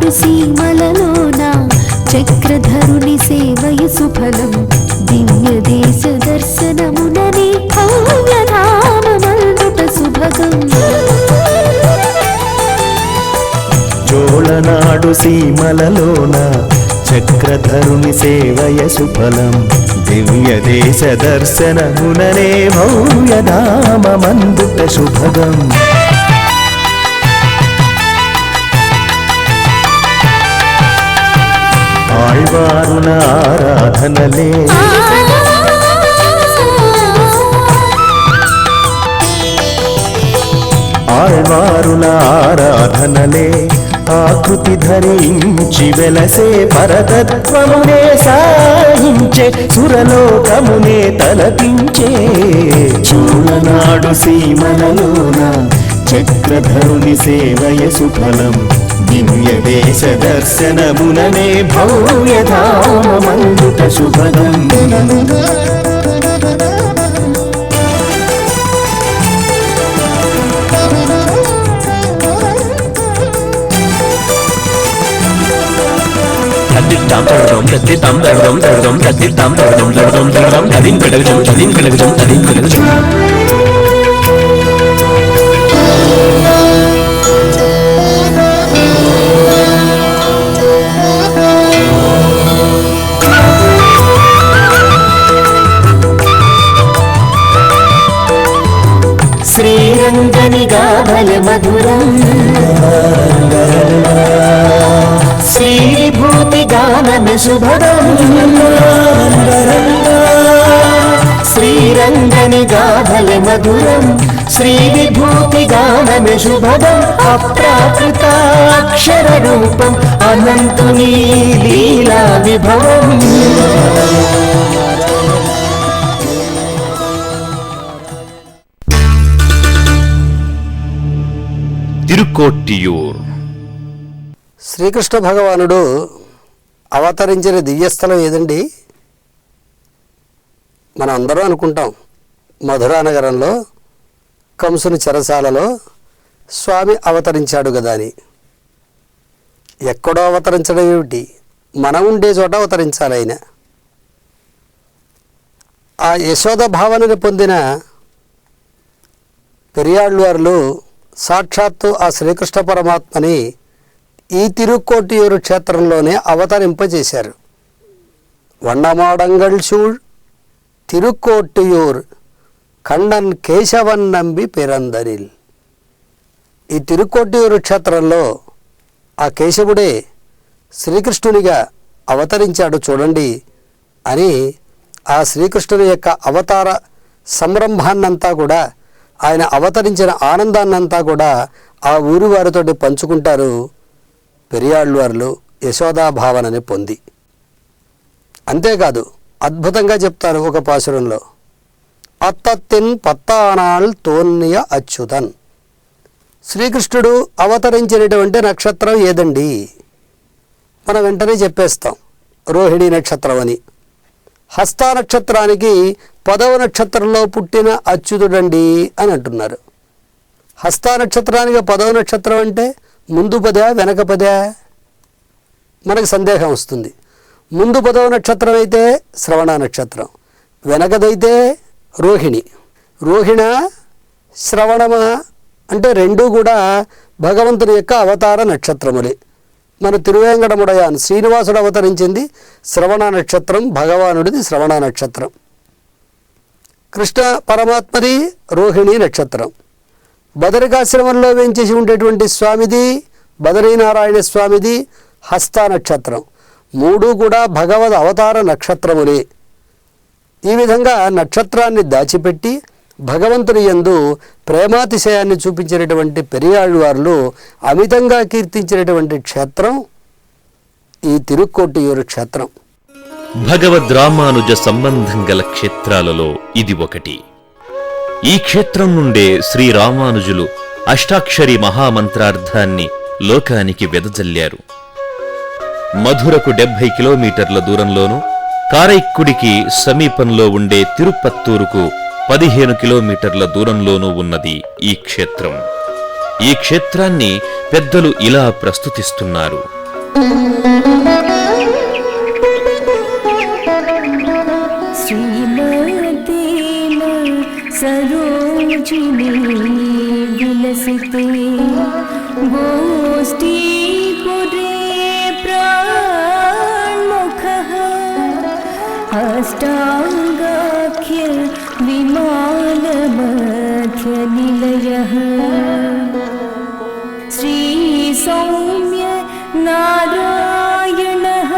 తోలనాడు సీమలలోన చక్రధరుని సేవయ సుఫలం దివ్య దేశ దర్శనమునని భవ్యధామమల్లుట సుభగం చోళనాడు సీమలలోన చక్రధరుని సేవయ సుఫలం దివ్య దేశ దర్శనముననే భవ్యధామమందుట శుభగం ఆళ్వారుల ఆరాధనలే ఆళ్వారుల ఆరాధనలే ఆకృతి ధరించి వెలసే పరతత్వమునే సాయించే సురలోకమునే తలపించే చూడనాడు సీమలలోన చక్రధరుని సేవయ సుఫలం దివ్య దేశ దర్శనముననే భవ్యధామమందుట శుభగం శ్రీరంగనిగా బల మధురం శ్రీభూతి గానమే శుభదం శ్రీరంగనిగా బల మధురం శ్రీవిభూతి గానమే శుభదం అప్రాకృతాక్షర రూపం అనంతుని లీలా విభవం తిరుకోట్టియూర్. శ్రీకృష్ణ భగవానుడు అవతరించిన దివ్యస్థలం ఏదండి? మనం అందరం అనుకుంటాం మధురా నగరంలో కంసుని చెరసాలలో స్వామి అవతరించాడు కదా అని. ఎక్కడో అవతరించడం ఏమిటి? మనం ఉండే చోట అవతరించాలి ఆయన. ఆ యశోద భావనని పొందిన పెరియాళ్వార్లు సాక్షాత్తు ఆ శ్రీకృష్ణ పరమాత్మని ఈ తిరుక్కోట్టియూరు క్షేత్రంలోనే అవతరింపజేశారు. వన్నమాడంగల్ సూళ్ తిరుక్కోట్టియూర్ ఖండన్ కేశవన్ నంబి పిరందరిల్. ఈ తిరుక్కోట్టియూరు క్షేత్రంలో ఆ కేశవుడే శ్రీకృష్ణునిగా అవతరించాడు చూడండి అని ఆ శ్రీకృష్ణుని యొక్క అవతార సంరంభాన్నంతా కూడా, ఆయన అవతరించిన ఆనందాన్నంతా కూడా ఆ ఊరి వారితోటి పంచుకుంటారు పెరియాళ్వార్లు యశోదాభావనని పొంది. అంతేకాదు అద్భుతంగా చెప్తారు ఒక పాసురంలో, అత్తత్తిన్ పత్తానాళ్ తోన్నియ అచ్యుతన్. శ్రీకృష్ణుడు అవతరించినటువంటి నక్షత్రం ఏదండి? మనం వెంటనే చెప్పేస్తాం రోహిణీ నక్షత్రం అని. హస్త నక్షత్రానికి 10వ నక్షత్రంలో పుట్టిన అచ్యుతుడండి అని అంటున్నారు. హస్త నక్షత్రానికి 10వ నక్షత్రం అంటే ముందు పదా వెనక పదా? మనకు సందేహం వస్తుంది. ముందు 10వ నక్షత్రం అయితే శ్రవణ నక్షత్రం, వెనకదైతే రోహిణి. రోహిణ శ్రవణమ అంటే రెండూ కూడా భగవంతుని యొక్క అవతార నక్షత్రములే. మన తిరువేంకటముడయాన్ శ్రీనివాసుడు అవతరించింది శ్రవణ నక్షత్రం, భగవానుడిది శ్రవణ నక్షత్రం. కృష్ణ పరమాత్మది రోహిణీ నక్షత్రం. బదరికాశ్రమంలో వేంచేసి ఉండేటువంటి స్వామిది బదరీనారాయణ స్వామిది హస్త నక్షత్రం. మూడు కూడా భగవద్ అవతార నక్షత్రములే. ఈ విధంగా నక్షత్రాన్ని దాచిపెట్టి భగవంతుని యందు ప్రేమాతిశయాన్ని చూపించినటువంటి పెరియాళ్వార్లు అమితంగా కీర్తించినటువంటి క్షేత్రం ఈ తిరుక్కోట్టియూరు క్షేత్రం. భగవద్ రామానుజ సంబంధం గల క్షేత్రాలలో ఇది ఒకటి. ఈ క్షేత్రం నుండే శ్రీరామానుజులు అష్టాక్షరి మహామంత్రార్థాన్ని లోకానికి వెదజల్లారు. మధురకు 70 కిలోమీటర్ల దూరంలోనూ, కారైక్కుడికి సమీపంలో ఉండే తిరుపత్తూరుకు 15 కిలోమీటర్ల దూరంలోనూ ఉన్నది ఈ క్షేత్రం. ఈ క్షేత్రాన్ని పెద్దలు ఇలా ప్రస్తుతిస్తున్నారు. श्रीमतेन सरोजिनी विलसिते गोष्ठीपुरे प्राणमुखः अष्टाङ्गाख्य विमानमध्यनिलयः श्रीसौम्य नारायणः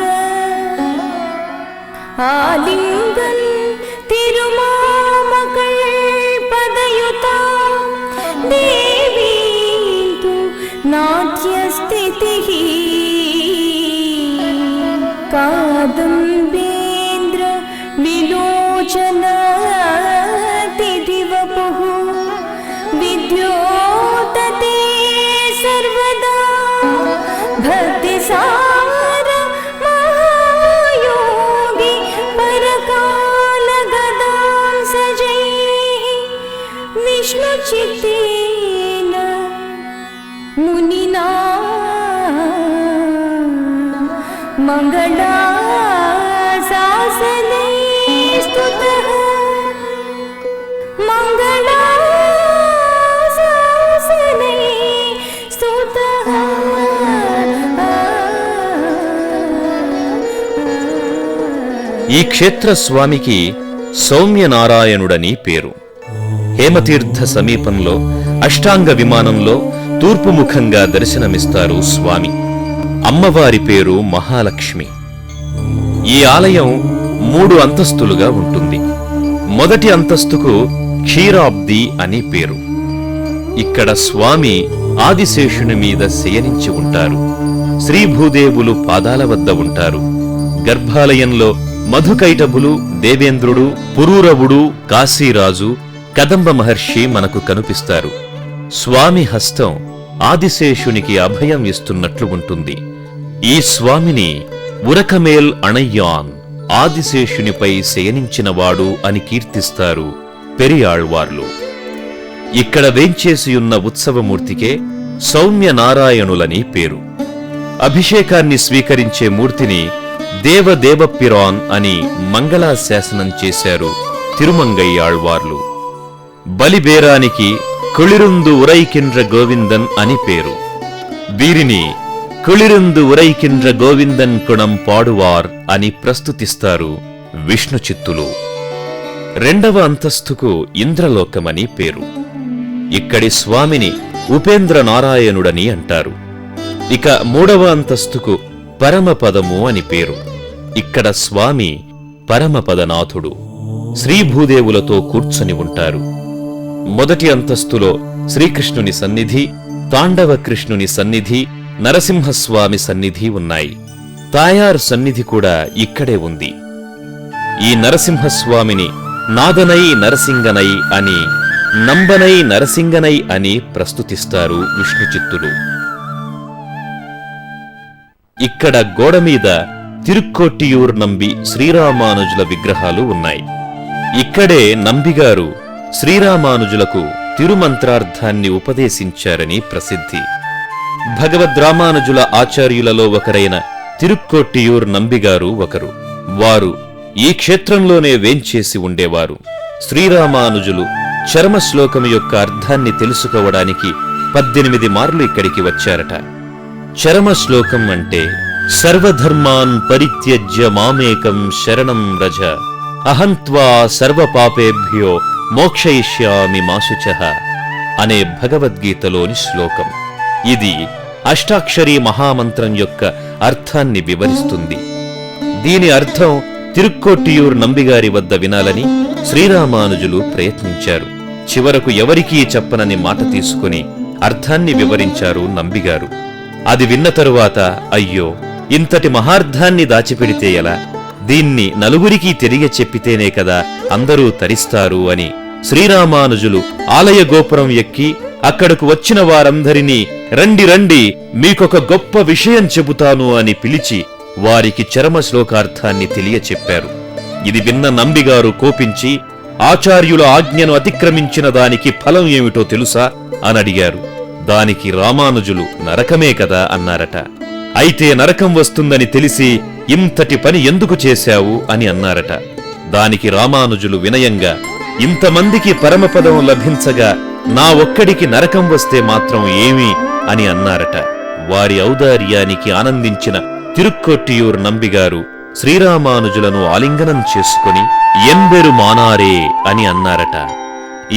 आलिङ्गन् तिरुमामकल्पदयुता देवी तु नाट्यस्थितिः कादम्बेन्द्र विलोचनातिथिवपुः विद्योतते सर्वदा भक्तिसार महायोगी परकालगदां सजैः विष्णुचित्तेन मुनिना मङ्गलाशासने स्तुतः मङ्गलाशासने स्तुतः। ఈ క్షేత్ర స్వామికి సౌమ్యనారాయణుడని పేరు. హేమతీర్థ సమీపంలో అష్టాంగ విమానంలో తూర్పుముఖంగా దర్శనమిస్తారు స్వామి. అమ్మవారి పేరు మహాలక్ష్మి. ఈ ఆలయం 3 అంతస్తులుగా ఉంటుంది. మొదటి అంతస్తుకు క్షీరాబ్ది అని పేరు. ఇక్కడ స్వామి ఆదిశేషుని మీద శయనించి ఉంటారు. శ్రీభూదేవులు పాదాల వద్ద ఉంటారు. గర్భాలయంలో మధుకైటభులు, దేవేంద్రుడు, పురూరవుడు, కాశీరాజు, కదంబ మహర్షి మనకు కనిపిస్తారు. స్వామి హస్తం ఆదిశేషునికి అభయం ఇస్తున్నట్లు ఉంటుంది. ఈ స్వామిని ఉరకమేల్ అణయ్యాన్, ఆదిశేషునిపై శయనించినవాడు అని కీర్తిస్తారు పెరియాళ్వార్లు. ఇక్కడ వేంచేసియున్న ఉత్సవమూర్తికే సౌమ్యనారాయణులని పేరు. అభిషేకాన్ని స్వీకరించే మూర్తిని దేవదేవపిరాన్ అని మంగళాశాసనం చేశారు తిరుమంగయ్యాళ్వార్లు. బలిబేరానికి కుళిరుందు ఉరైకిండ్ర గోవిందన్ అని పేరు. వీరిని కుళిరుందు ఉరైకిండ్ర గోవిందన్ కుణం పాడువార్ అని ప్రస్తుతిస్తారు విష్ణుచిత్తులు. 2వ అంతస్తుకు ఇంద్రలోకమని పేరు. ఇక్కడి స్వామిని ఉపేంద్ర నారాయణుడని అంటారు. ఇక 3వ అంతస్తుకు పరమపదము అని పేరు. ఇక్కడ స్వామి పరమపదనాథుడు. శ్రీభూదేవులతో కూర్చొని ఉంటారు. మొదటి అంతస్తులో శ్రీకృష్ణుని సన్నిధి, తాండవ కృష్ణుని సన్నిధి, నరసింహస్వామి సన్నిధి ఉన్నాయి. తాయార్ సన్నిధి కూడా ఇక్కడే ఉంది. ఈ నరసింహస్వామిని నాదనై నరసింగనై అని, నంబనై నరసింగనై అని ప్రస్తుతిస్తారు విష్ణుచిత్తులు. ఇక్కడ గోడమీద తిరుక్కోట్టియూర్ నంబి శ్రీరామానుజుల విగ్రహాలు ఉన్నాయి. ఇక్కడే నంబిగారు శ్రీరామానుజులకు తిరుమంత్రార్థాన్ని ఉపదేశించారని ప్రసిద్ధి. భగవద్రామానుజుల ఆచార్యులలో ఒకరైన తిరుక్కోట్టియూర్ నంబిగారు ఒకరు. వారు ఈ క్షేత్రంలోనే వేంచేసి ఉండేవారు. శ్రీరామానుజులు చరమశ్లోకం యొక్క అర్థాన్ని తెలుసుకోవడానికి 18 మార్లు ఇక్కడికి వచ్చారట. చరమశ్లోకం అంటే సర్వధర్మాన్ పరిత్యజ్య మామేకం శరణం రజ అహంత్వా సర్వపాపేభ్యో మోక్షయిష్యామి మాశుచః అనే భగవద్గీతలోని శ్లోకం. ఇది అష్టాక్షరీ మహామంత్రం యొక్క అర్థాన్ని వివరిస్తుంది. దీని అర్థం తిరుక్కోట్టియూర్ నంబిగారి వద్ద వినాలని శ్రీరామానుజులు ప్రయత్నించారు. చివరకు ఎవరికీ చెప్పనని మాట తీసుకుని అర్థాన్ని వివరించారు నంబిగారు. అది విన్న తరువాత అయ్యో, ఇంతటి మహార్థాన్ని దాచిపెడితే ఎలా, దీన్ని నలుగురికి తెలియచెప్పితేనే కదా అందరూ తరిస్తారు అని శ్రీరామానుజులు ఆలయ గోపురం ఎక్కి అక్కడకు వచ్చిన వారందరినీ రండి రండి, మీకొక గొప్ప విషయం చెబుతాను అని పిలిచి వారికి చరమ శ్లోకార్థాన్ని తెలియచెప్పారు. ఇది విన్న నంబిగారు కోపించి ఆచార్యుల ఆజ్ఞను అతిక్రమించిన దానికి ఫలం ఏమిటో తెలుసా అని అడిగారు. దానికి రామానుజులు నరకమే కదా అన్నారట. అయితే నరకం వస్తుందని తెలిసి ఇంతటి పని ఎందుకు చేశావు అని అన్నారట. దానికి రామానుజులు వినయంగా, ఇంతమందికి పరమపదం లభించగా నా ఒక్కడికి నరకం వస్తే మాత్రం ఏమి అని అన్నారట. వారి ఔదార్యానికి ఆనందించిన తిరుక్కొట్టియూర్ నంబిగారు శ్రీరామానుజులను ఆలింగనం చేసుకుని ఎంబెరు మానారే అని అన్నారట.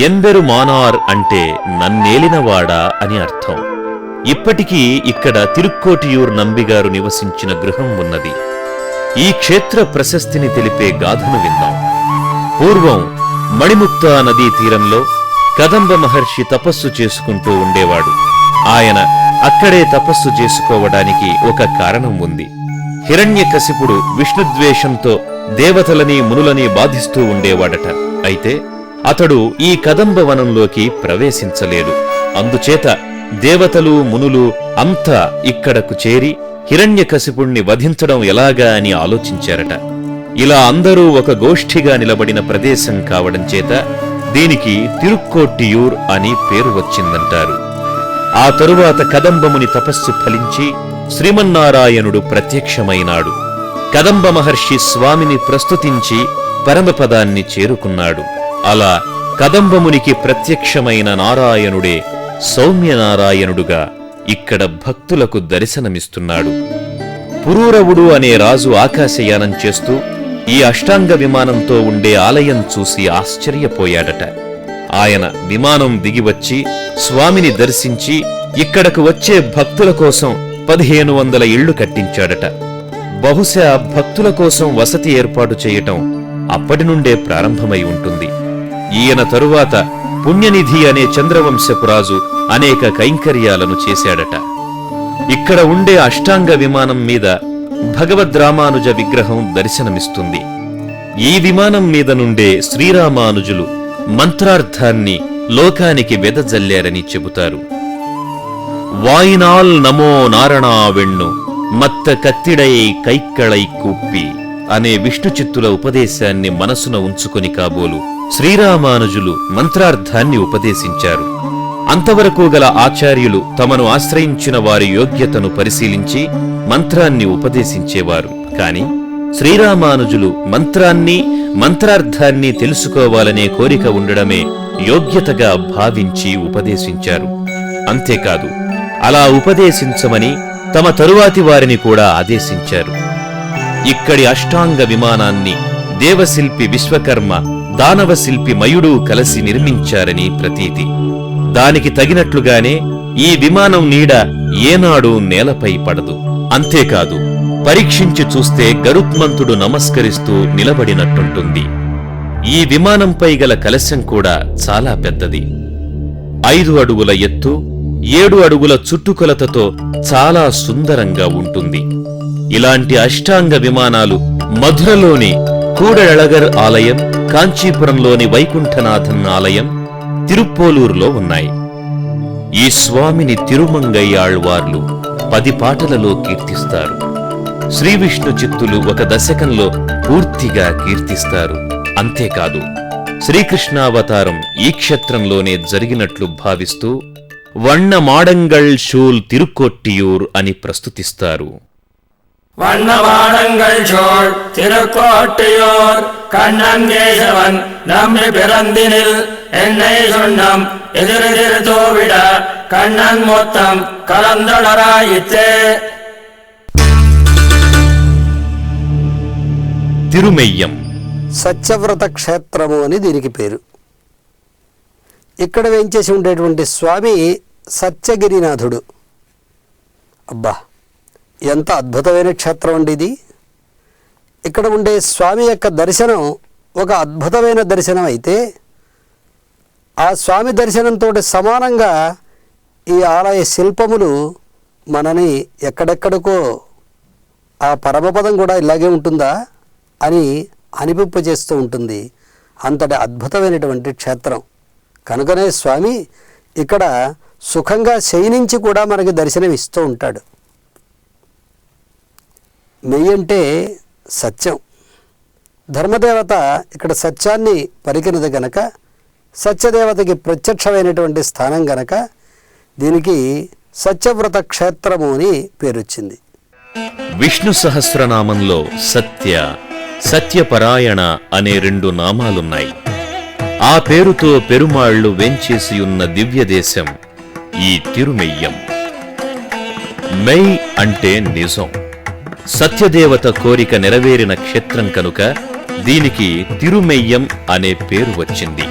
ఎంబెరు మానార్ అంటే నన్నేలినవాడా అని అర్థం. ఇప్పటికీ ఇక్కడ తిరుక్కోటియూర్ నంబిగారు నివసించిన గృహం ఉన్నది. ఈ క్షేత్ర ప్రశస్తిని తెలిపే గాథను విందాం. పూర్వం మణిముక్తా నదీ తీరంలో కదంబ మహర్షి తపస్సు చేసుకుంటూ ఉండేవాడు. ఆయన అక్కడే తపస్సు చేసుకోవడానికి ఒక కారణం ఉంది. హిరణ్యకశిపుడు విష్ణుద్వేషంతో దేవతలని మునులని బాధిస్తూ ఉండేవాడట. అయితే అతడు ఈ కదంబ వనంలోకి ప్రవేశించలేడు. అందుచేత దేవతలు మునులు అంతా ఇక్కడకు చేరి హిరణ్యకశిపుణ్ణి వధించడం ఎలాగా అని ఆలోచించారట. ఇలా అందరూ ఒక గోష్ఠిగా నిలబడిన ప్రదేశం కావడం చేత దీనికి తిరుక్కోట్టియూర్ అని పేరు వచ్చిందంటారు. ఆ తరువాత కదంబముని తపస్సు ఫలించి శ్రీమన్నారాయణుడు ప్రత్యక్షమైనాడు. కదంబ మహర్షి స్వామిని ప్రస్తుతించి పరమపదాన్ని చేరుకున్నాడు. అలా కదంబమునికి ప్రత్యక్షమైన నారాయణుడే సౌమ్యనారాయణుడుగా ఇక్కడ భక్తులకు దర్శనమిస్తున్నాడు. పురూరవుడు అనే రాజు ఆకాశయానం చేస్తూ ఈ అష్టాంగ విమానంతో ఉండే ఆలయం చూసి ఆశ్చర్యపోయాడట. ఆయన విమానం దిగివచ్చి స్వామిని దర్శించి ఇక్కడకు వచ్చే భక్తుల కోసం 1500 ఇళ్లు కట్టించాడట. బహుశా భక్తుల కోసం వసతి ఏర్పాటు చేయటం అప్పటి నుండే ప్రారంభమై ఉంటుంది. ఈయన తరువాత పుణ్యనిధి అనే చంద్రవంశపు రాజు అనేక కైంకర్యాలను చేశాడట. ఇక్కడ ఉండే అష్టాంగ విమానం మీద భగవద్రామానుజ విగ్రహం దర్శనమిస్తుంది. ఈ విమానం మీద నుండే శ్రీరామానుజులు మంత్రార్థాన్ని లోకానికి వెదజల్లారని చెబుతారు. వాయినాల్ నమో నారణా వెಣ್ಣు మత్త కత్తిడై కైక్కళై కూప్పి అనే విష్ణు చిత్తుల ఉపదేశాన్ని మనసున ఉంచుకొని కాబోలు శ్రీరామానుజులు మంత్రార్థాన్ని ఉపదేశించారు. అంతవరకు గల ఆచార్యులు తమను ఆశ్రయించిన వారి యోగ్యతను పరిశీలించి మంత్రాన్ని ఉపదేశించేవారు. కాని శ్రీరామానుజులు మంత్రాన్ని మంత్రార్థాన్ని తెలుసుకోవాలనే కోరిక ఉండడమే యోగ్యతగా భావించి ఉపదేశించారు. అంతేకాదు, అలా ఉపదేశించమని తమ తరువాతి వారిని కూడా ఆదేశించారు. ఇక్కడి అష్టాంగ విమానాన్ని దేవశిల్పి విశ్వకర్మ, దానవశిల్పి మయుడు కలిసి నిర్మించారని ప్రతీతి. దానికి తగినట్లుగానే ఈ విమానం నీడ ఏనాడు నేలపై పడదు. అంతేకాదు, పరీక్షించి చూస్తే గరుత్మంతుడు నమస్కరిస్తూ నిలబడినట్టుంటుంది. ఈ విమానంపై గల కలశం కూడా చాలా పెద్దది. 5 అడుగుల ఎత్తు, 7 అడుగుల చుట్టుకొలతతో చాలా సుందరంగా ఉంటుంది. ఇలాంటి అష్టాంగ విమానాలు మధురలోని కూడెళగర్ ఆలయం, కాంచీపురంలోని వైకుంఠనాథన్ ఆలయం, తిరుప్పోలూరులో ఉన్నాయి. ఈ స్వామిని తిరుమంగయ్యాళ్వార్లు 10 పాటలలో కీర్తిస్తారు. శ్రీవిష్ణు చిత్తులు 1 దశకంలో పూర్తిగా కీర్తిస్తారు. అంతేకాదు, శ్రీకృష్ణావతారం ఈ క్షేత్రంలోనే జరిగినట్లు భావిస్తూ వಣ್ణ మాడంగళ్ షూల్ తిరుక్కొట్టియూర్ అని ప్రస్తుతిస్తారు. வண்ணமாடங்கள் சோழ் திருக்கோட்டியோர் கண்ணன் கேசவன் நம்மை பிறந்தினில் என்னை சொன்னம் எதிரெதிர் தோவிட கண்ணன் மொத்தம் கலந்தளராயித்தே. తిరుమెయ్యం సత్యవ్రత క్షేత్రము అని దీనికి పేరు. ఇక్కడ వేంచేసి ఉండేటువంటి స్వామి సత్యగిరినాథుడు. అబ్బా, ఎంత అద్భుతమైన క్షేత్రం అండి ఇది. ఇక్కడ ఉండే స్వామి యొక్క దర్శనం ఒక అద్భుతమైన దర్శనం అయితే, ఆ స్వామి దర్శనంతో సమానంగా ఈ ఆలయ శిల్పములు మనని ఎక్కడెక్కడికో ఆ పరమపదం కూడా ఇలాగే ఉంటుందా అని అనిపింపజేస్తూ ఉంటుంది. అంతటి అద్భుతమైనటువంటి క్షేత్రం కనుకనే స్వామి ఇక్కడ సుఖంగా శయనించి కూడా మనకి దర్శనం ఇస్తూ ఉంటాడు. మెయ్యంటే సత్యం. ధర్మదేవత ఇక్కడ సత్యాన్ని పలికినది గనక, సత్యదేవతకి ప్రత్యక్షమైనటువంటి స్థానం గనక దీనికి సత్యవ్రత క్షేత్రము అని పేరొచ్చింది. విష్ణు సహస్రనామంలో సత్య, సత్యపరాయణ అనే 2 నామాలున్నాయి. ఆ పేరుతో పెరుమాళ్లు వెంచేసియున్న దివ్యదేశం ఈ తిరుమెయ్యం. మెయ్ అంటే నిజం. సత్యదేవత కోరిక నెరవేరిన క్షేత్రం కనుక దీనికి తిరుమెయ్యం అనే పేరు వచ్చింది.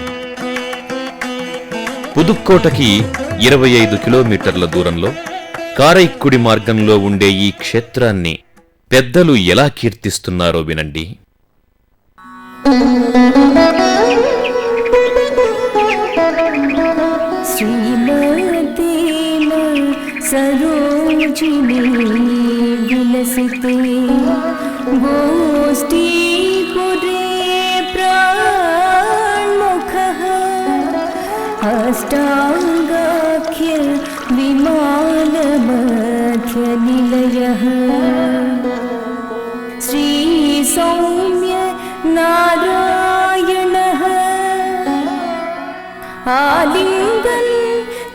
పుదుక్కోటకి 25 కిలోమీటర్ల దూరంలో కారైక్కుడి మార్గంలో ఉండే ఈ క్షేత్రాన్ని పెద్దలు ఎలా కీర్తిస్తున్నారో వినండి. श्रीमतीम सरोजिनी विलसिते गोष्ठीपुरे प्राणमुखः अष्टाङ्गाख्य विमानमध्यनिलयः श्रीसौम्य नारायणः आलिंगन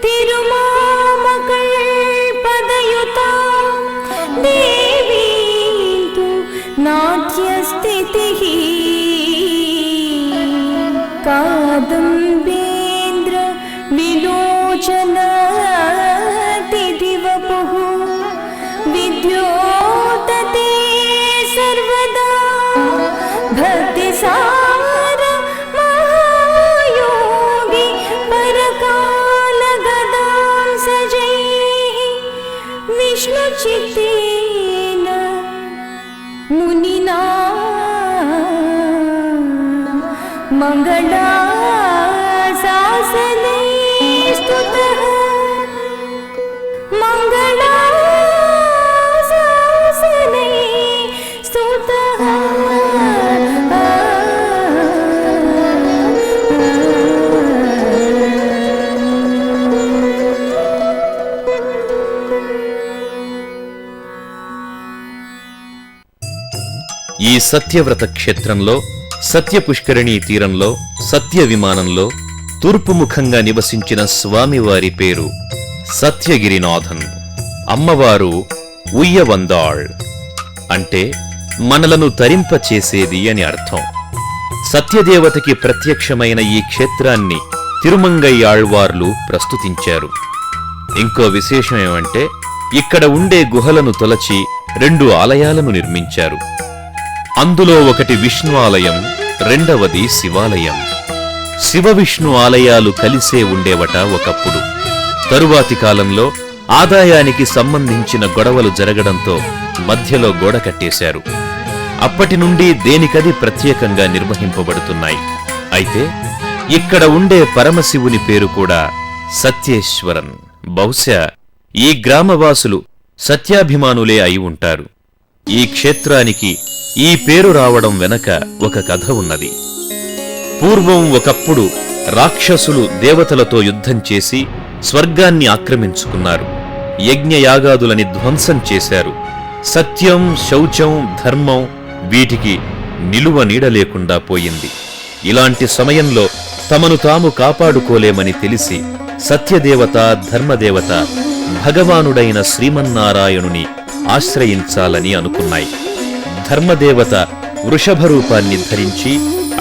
तिरुमामकल पदयुता देवी तु नाट्यस्थितिः कादम्बेन्द्र विलोचन तिथिवपुः विद्योतते सर्वदा भक्तिसार महायोगी परकालगदां सजैः विष्णुचित्तेन मुनिना मंगलाशासने स्तुतः मंगलाशासने स्तुतः ఈ సత్యవ్రత క్షేత్రంలో సత్యపుష్కరిణీ తీరంలో సత్య విమానంలో తూర్పుముఖంగా నివసించిన స్వామివారి పేరు సత్యగిరినాథన్. అమ్మవారు ఉయ్యవందాళ్ అంటే మనలను తరింపచేసేది అని అర్థం. సత్యదేవతకి ప్రత్యక్షమైన ఈ క్షేత్రాన్ని తిరుమంగయ్యాళ్వార్లు ప్రస్తుతించారు. ఇంకో విశేషం ఏమంటే ఇక్కడ ఉండే గుహలను తొలచి 2 ఆలయాలను నిర్మించారు. అందులో ఒకటి విష్ణు ఆలయం, రెండవది శివాలయం. శివ విష్ణు ఆలయాలు కలిసే ఉండేవట ఒకప్పుడు. తరువాతి కాలంలో ఆదాయానికి సంబంధించిన గొడవలు జరగడంతో మధ్యలో గోడ కట్టేశారు. అప్పటి నుండి దేనికది ప్రత్యేకంగా నిర్వహింపబడుతున్నాయి. అయితే ఇక్కడ ఉండే పరమశివుని పేరు కూడా సత్యేశ్వరన్. బహుశా ఈ గ్రామవాసులు సత్యాభిమానులే అయి ఉంటారు. ఈ క్షేత్రానికి ఈ పేరు రావడం వెనక ఒక కథ ఉన్నది. పూర్వం ఒకప్పుడు రాక్షసులు దేవతలతో యుద్ధం చేసి స్వర్గాన్ని ఆక్రమించుకున్నారు. యజ్ఞయాగాదులని ధ్వంసం చేశారు. సత్యం, శౌచం, ధర్మం వీటికి నిలువ నీడ లేకుండా పోయింది. ఇలాంటి సమయంలో తమను తాము కాపాడుకోలేమని తెలిసి సత్యదేవత, ధర్మదేవత భగవానుడైన శ్రీమన్నారాయణుని ఆశ్రయించాలని అనుకున్నాయి. ధర్మదేవత వృషభ రూపాన్ని ధరించి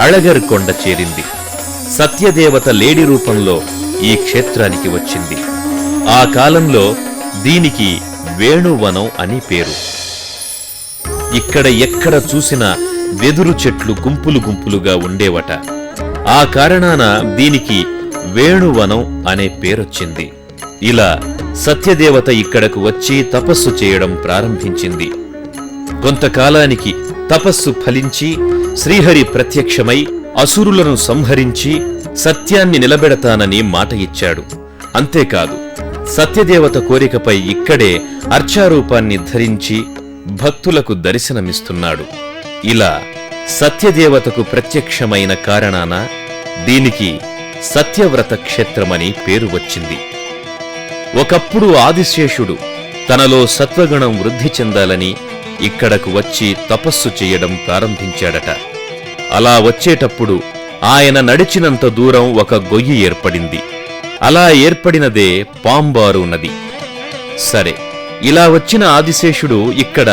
అళగర్ కొండ చేరింది. సత్యదేవత లేడి రూపంలో ఈ క్షేత్రానికి వచ్చింది. ఆ కాలంలో దీనికి వేణువనం అని పేరు. ఇక్కడ ఎక్కడ చూసినా వెదురు చెట్లు గుంపులు గుంపులుగా ఉండేవట. ఆ కారణాన దీనికి వేణువనం అనే పేరొచ్చింది. ఇలా సత్యదేవత ఇక్కడకు వచ్చి తపస్సు చేయడం ప్రారంభించింది. కొంతకాలానికి తపస్సు ఫలించి శ్రీహరి ప్రత్యక్షమై అసురులను సంహరించి సత్యాన్ని నిలబెడతానని మాట ఇచ్చాడు. అంతేకాదు, సత్యదేవత కోరికపై ఇక్కడే అర్చారూపాన్ని ధరించి భక్తులకు దర్శనమిస్తున్నాడు. ఇలా సత్యదేవతకు ప్రత్యక్షమైన కారణాన దీనికి సత్యవ్రత క్షేత్రమని పేరు వచ్చింది. ఒకప్పుడు ఆదిశేషుడు తనలో సత్వగుణం వృద్ధి చెందాలని ఇక్కడకు వచ్చి తపస్సు చేయడం ప్రారంభించాడట. అలా వచ్చేటప్పుడు ఆయన నడిచినంత దూరం ఒక గొయ్యి ఏర్పడింది. అలా ఏర్పడినదే పాంబారు నది. సరే, ఇలా వచ్చిన ఆదిశేషుడు ఇక్కడ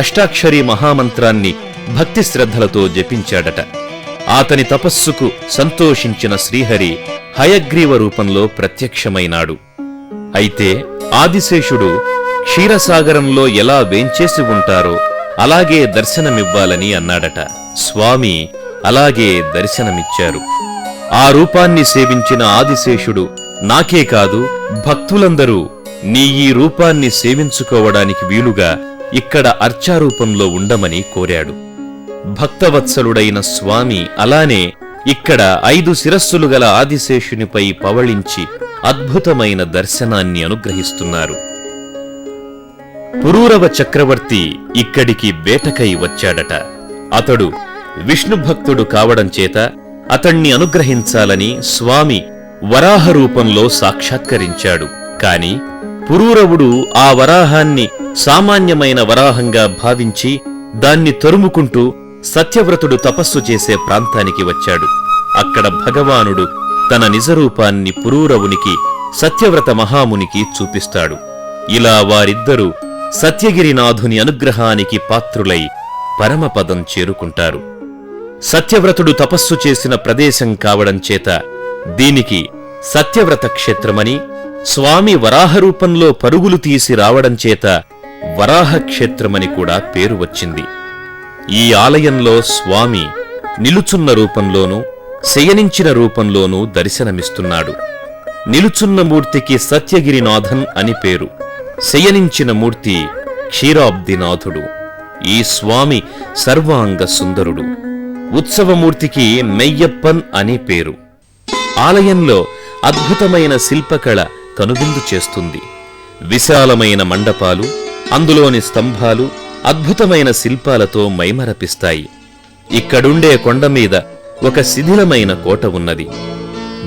అష్టాక్షరీ మహామంత్రాన్ని భక్తి శ్రద్ధలతో జపించాడట. అతని తపస్సుకు సంతోషించిన శ్రీహరి హయగ్రీవ రూపంలో ప్రత్యక్షమైనాడు. అయితే ఆదిశేషుడు క్షీరసాగరంలో ఎలా వేంచేసి ఉంటారో అలాగే దర్శనమివ్వాలని అన్నాడట. స్వామి అలాగే దర్శనమిచ్చారు. ఆ రూపాన్ని సేవించిన ఆదిశేషుడు నాకే కాదు భక్తులందరూ నీ ఈ రూపాన్ని సేవించుకోవడానికి వీలుగా ఇక్కడ అర్చారూపంలో ఉండమని కోరాడు. భక్తవత్సలుడైన స్వామి అలానే ఇక్కడ 5 శిరస్సులు గల ఆదిశేషునిపై పవళించి అద్భుతమైన దర్శనాన్ని అనుగ్రహిస్తున్నారు. పురూరవ చక్రవర్తి ఇక్కడికి వేటకై వచ్చాడట. అతడు విష్ణు భక్తుడు కావడం చేత అతణ్ణి అనుగ్రహించాలని స్వామి వరాహ రూపంలో సాక్షాత్కరించాడు. కాని పురూరవుడు ఆ వరాహాన్ని సామాన్యమైన వరాహంగా భావించి దాన్ని తరుముకుంటూ సత్యవ్రతుడు తపస్సు చేసే ప్రాంతానికి వచ్చాడు. అక్కడ భగవానుడు తన నిజరూపాన్ని పురూరవునికి సత్యవ్రత మహామునికి చూపిస్తాడు. ఇలా వారిద్దరూ సత్యగిరినాథుని అనుగ్రహానికి పాత్రులై పరమపదం చేరుకుంటారు. సత్యవ్రతుడు తపస్సు చేసిన ప్రదేశం కావడం చేత దీనికి సత్యవ్రత క్షేత్రమని, స్వామి వరాహరూపంలో పరుగులు తీసి రావడం చేత వరాహ క్షేత్రమని కూడా పేరు వచ్చింది. ఈ ఆలయంలో స్వామి నిలుచున్న రూపంలోనూ శయనించిన రూపంలోనూ దర్శనమిస్తున్నాడు. నిలుచున్న మూర్తికి సత్యగిరినాథన్ అని పేరు, శయనించిన మూర్తి క్షీరాబ్దినాథుడు. ఈ స్వామి సర్వాంగ సుందరుడు. ఉత్సవమూర్తికి మెయ్యప్పన్ అని పేరు. ఆలయంలో అద్భుతమైన శిల్పకళ కనువిందు చేస్తుంది. విశాలమైన మండపాలు, అందులోని స్తంభాలు అద్భుతమైన శిల్పాలతో మైమరపిస్తాయి. ఇక్కడుండే కొండమీద ఒక శిథిలమైన కోట ఉన్నది.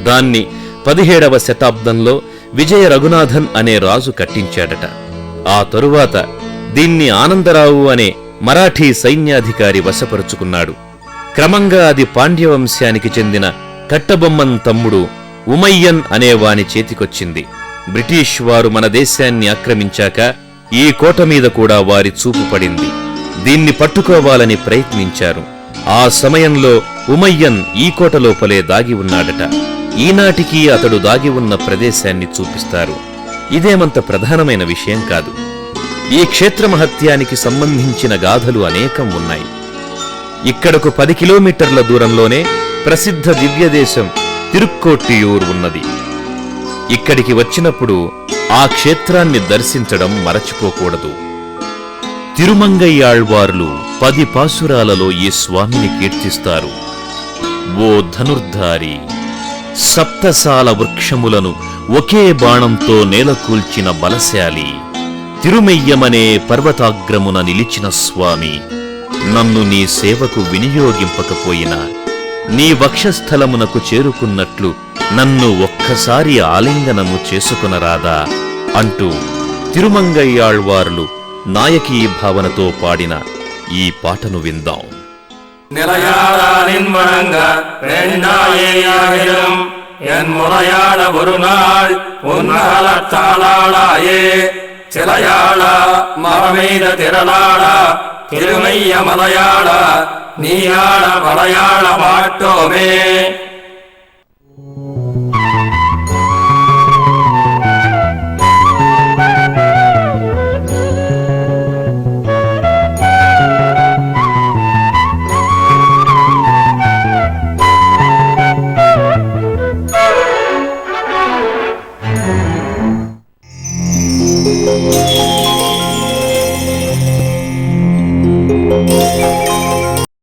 దాన్ని 17వ శతాబ్దంలో విజయ రఘునాథన్ అనే రాజు కట్టించాడట. ఆ తరువాత దీన్ని ఆనందరావు అనే మరాఠీ సైన్యాధికారి వశపరుచుకున్నాడు. క్రమంగా అది పాండ్యవంశానికి చెందిన కట్టబొమ్మన్ తమ్ముడు ఉమయ్యన్ అనేవాని చేతికొచ్చింది. బ్రిటిష్ వారు మన దేశాన్ని ఆక్రమించాక ఈ కోట మీద కూడా వారి చూపు పడింది. దీన్ని పట్టుకోవాలని ప్రయత్నించారు. ఆ సమయంలో ఉమయ్యన్ ఈ కోట లోపలే దాగి ఉన్నాడట. ఈనాటికి అతడు దాగి ఉన్న ప్రదేశాన్ని చూపిస్తారు. ఇదేమంత ప్రధానమైన విషయం కాదు. ఈ క్షేత్ర మహత్యానికి సంబంధించిన గాథలు అనేకం ఉన్నాయి. ఇక్కడకు 10 కిలోమీటర్ల దూరంలోనే ప్రసిద్ధ దివ్యదేశం తిరుక్కోట్టియూర్ ఉన్నది. ఇక్కడికి వచ్చినప్పుడు ఆ క్షేత్రాన్ని దర్శించడం మరచిపోకూడదు. తిరుమంగయ్యాళ్వార్లు 10 పాసురాలలో ఈ స్వామిని కీర్తిస్తారు. ఓ ధనుర్ధారి, సప్తసాల వృక్షములను ఒకే బాణంతో నేలకూల్చిన బలశాలి, తిరుమెయ్యమనే పర్వతాగ్రమున నిలిచిన స్వామి, నన్ను నీ సేవకు వినియోగింపకపోయినా నీ వక్షస్థలమునకు చేరుకున్నట్లు నన్ను ఒక్కసారి ఆలింగనము చేసుకునరాదా అంటూ తిరుమంగయ్యాళ్వార్లు నాయకీ భావనతో పాడిన ఈ పాటను విందాం. நிலையாள நின்வணங்க பெண்ணாயேயாகிலும் என் முறையாள ஒரு நாள் உன்னகலத்தாளாளாயே சிலையாள மரமெய்த திரளாள திருமைய மலையாள நீயாள மலையாள பாட்டோமே